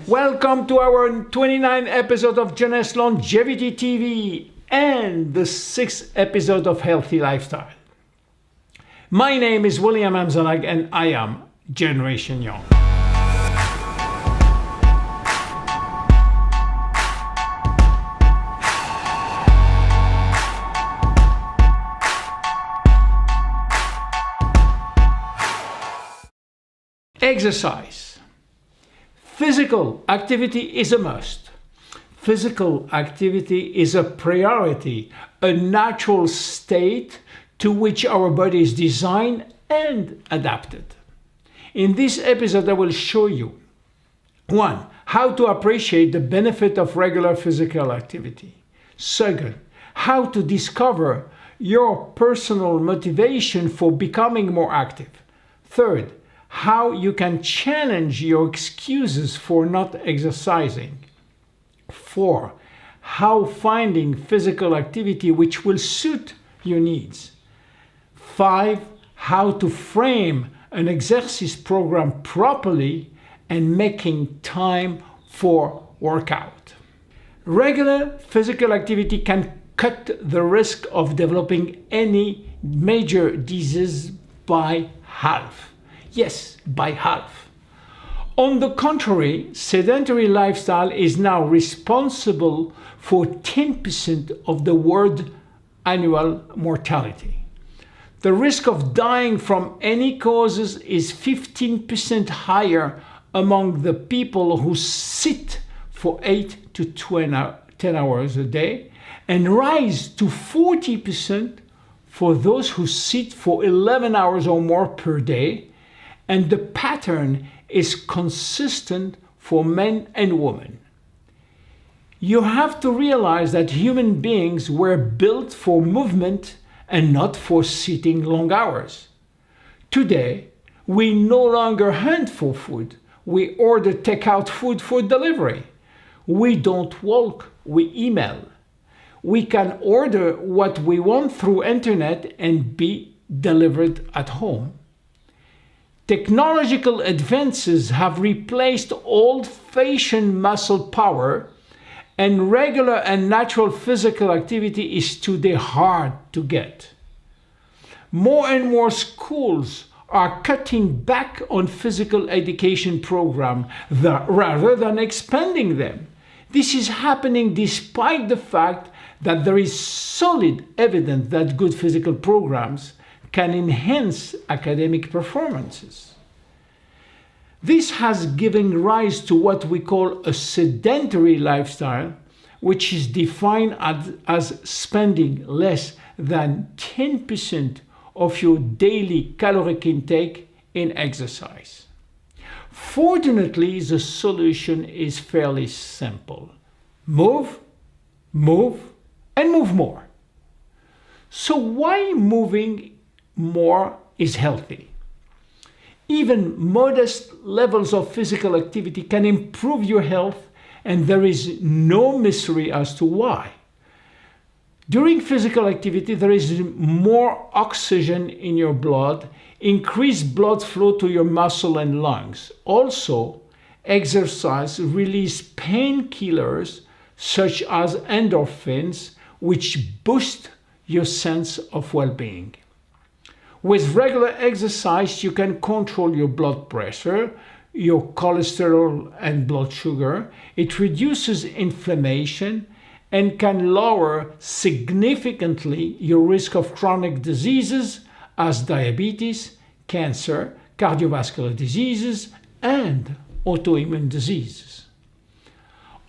Welcome to our 29th episode of Jeunesse Longevity TV and the 6th episode of Healthy Lifestyle. My name is William Amzalag and I am Generation Young. Exercise. Physical activity is a must. Physical activity is a priority, a natural state to which our body is designed and adapted. In this episode, I will show you 1. How to appreciate the benefit of regular physical activity. 2. How to discover your personal motivation for becoming more active. 3. How you can challenge your excuses for not exercising. 4. How finding physical activity which will suit your needs. 5. How to frame an exercise program properly and making time for workout. Regular physical activity can cut the risk of developing any major disease by half. Yes, by half. On the contrary, sedentary lifestyle is now responsible for 10% of the world annual mortality. The risk of dying from any causes is 15% higher among the people who sit for 8 to 10 hours a day and rise to 40% for those who sit for 11 hours or more per day. And the pattern is consistent for men and women. You have to realize that human beings were built for movement and not for sitting long hours. Today, we no longer hunt for food. We order takeout food for delivery. We don't walk, we email. We can order what we want through internet and be delivered at home. Technological advances have replaced old-fashioned muscle power, and regular and natural physical activity is today hard to get. More and more schools are cutting back on physical education programs rather than expanding them. This is happening despite the fact that there is solid evidence that good physical programs can enhance academic performances. This has given rise to what we call a sedentary lifestyle, which is defined as spending less than 10% of your daily caloric intake in exercise. Fortunately, the solution is fairly simple. Move, and move more. So why moving more is healthy? Even modest levels of physical activity can improve your health, and there is no mystery as to why. During physical activity, there is more oxygen in your blood, increased blood flow to your muscle and lungs. Also, exercise releases painkillers such as endorphins, which boost your sense of well-being. With regular exercise, you can control your blood pressure, your cholesterol and blood sugar. It reduces inflammation and can lower significantly your risk of chronic diseases as diabetes, cancer, cardiovascular diseases, and autoimmune diseases.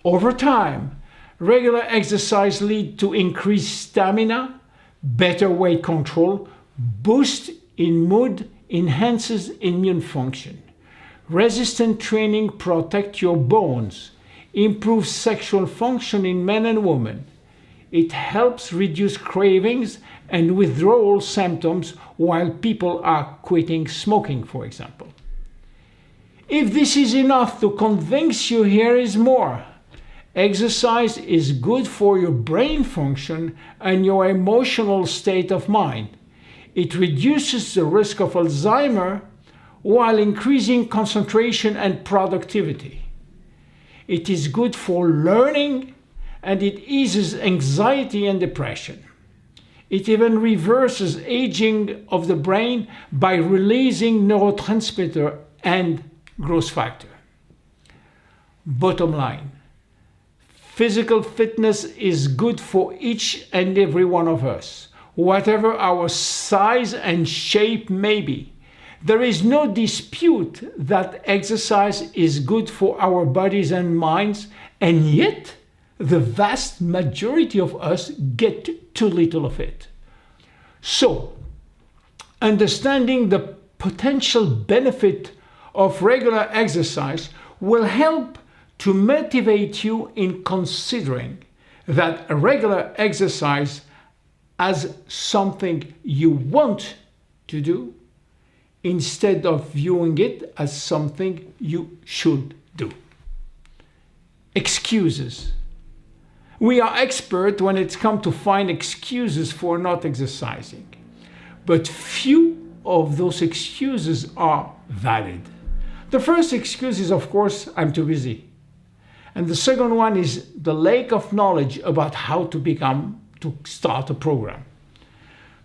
Over time, regular exercise leads to increased stamina, better weight control, boost in mood, enhances immune function. Resistant training protects your bones, improves sexual function in men and women. It helps reduce cravings and withdrawal symptoms while people are quitting smoking, for example. If this is enough to convince you, here is more. Exercise is good for your brain function and your emotional state of mind. It reduces the risk of Alzheimer's while increasing concentration and productivity. It is good for learning, and it eases anxiety and depression. It even reverses aging of the brain by releasing neurotransmitter and growth factor. Bottom line, physical fitness is good for each and every one of us, whatever our size and shape may be. There is no dispute that exercise is good for our bodies and minds, and yet the vast majority of us get too little of it. So, understanding the potential benefit of regular exercise will help to motivate you in considering that regular exercise as something you want to do instead of viewing it as something you should do. Excuses. We are expert when it's come to find excuses for not exercising, but few of those excuses are valid. The first excuse is, of course, I'm too busy. And the second one is the lack of knowledge about how to start a program.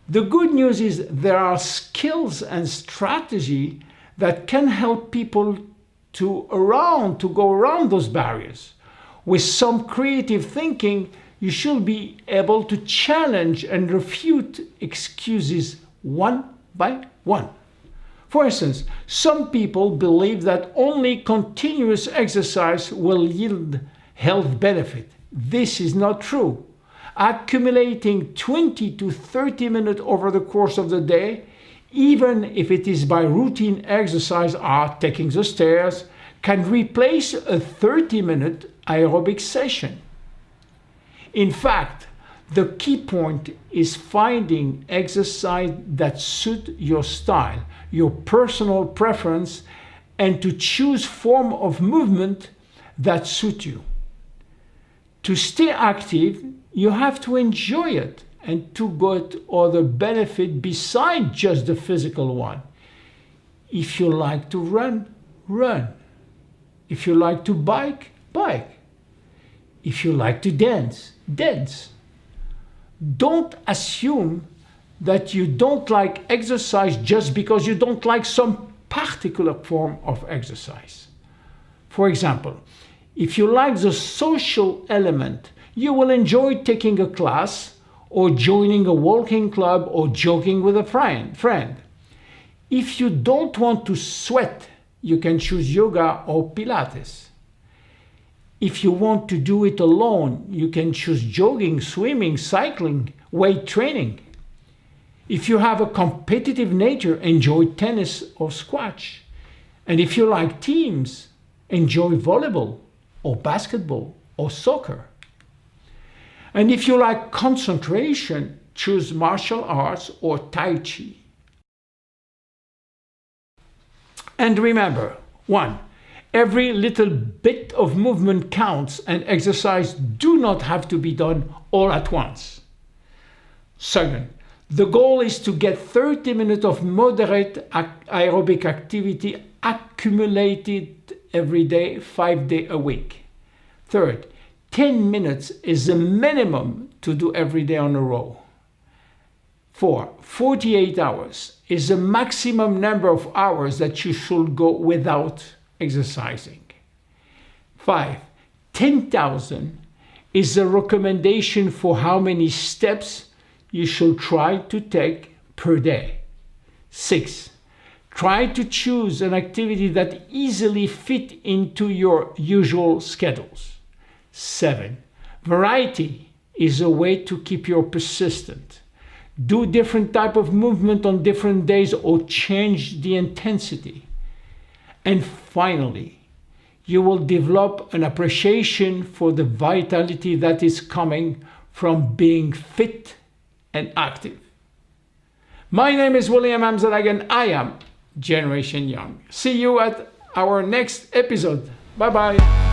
The good news is there are skills and strategy that can help people to go around those barriers. With some creative thinking, you should be able to challenge and refute excuses one by one. For instance, some people believe that only continuous exercise will yield health benefit. This is not true. Accumulating 20 to 30 minutes over the course of the day, even if it is by routine exercise or taking the stairs, can replace a 30-minute aerobic session. In fact, the key point is finding exercise that suits your style, your personal preference, and to choose form of movement that suit you. To stay active, you have to enjoy it and to get other benefit besides just the physical one. If you like to run, run. If you like to bike, bike. If you like to dance, dance. Don't assume that you don't like exercise just because you don't like some particular form of exercise. For example, if you like the social element, you will enjoy taking a class or joining a walking club or jogging with a friend. If you don't want to sweat, you can choose yoga or Pilates. If you want to do it alone, you can choose jogging, swimming, cycling, weight training. If you have a competitive nature, enjoy tennis or squash. And if you like teams, enjoy volleyball or basketball or soccer. And if you like concentration, choose martial arts or Tai Chi. And remember, 1. Every little bit of movement counts, and exercise do not have to be done all at once. 2. The goal is to get 30 minutes of moderate aerobic activity accumulated every day, 5 days a week. 3. 10 minutes is the minimum to do every day on a row. 4. 48 hours is the maximum number of hours that you should go without exercising. 5. 10,000 is the recommendation for how many steps you should try to take per day. 6. Try to choose an activity that easily fit into your usual schedules. 7. Variety is a way to keep you persistent. Do different type of movement on different days or change the intensity. And finally, you will develop an appreciation for the vitality that is coming from being fit and active. My name is William Amzalag and I am Generation Young. See you at our next episode. Bye-bye.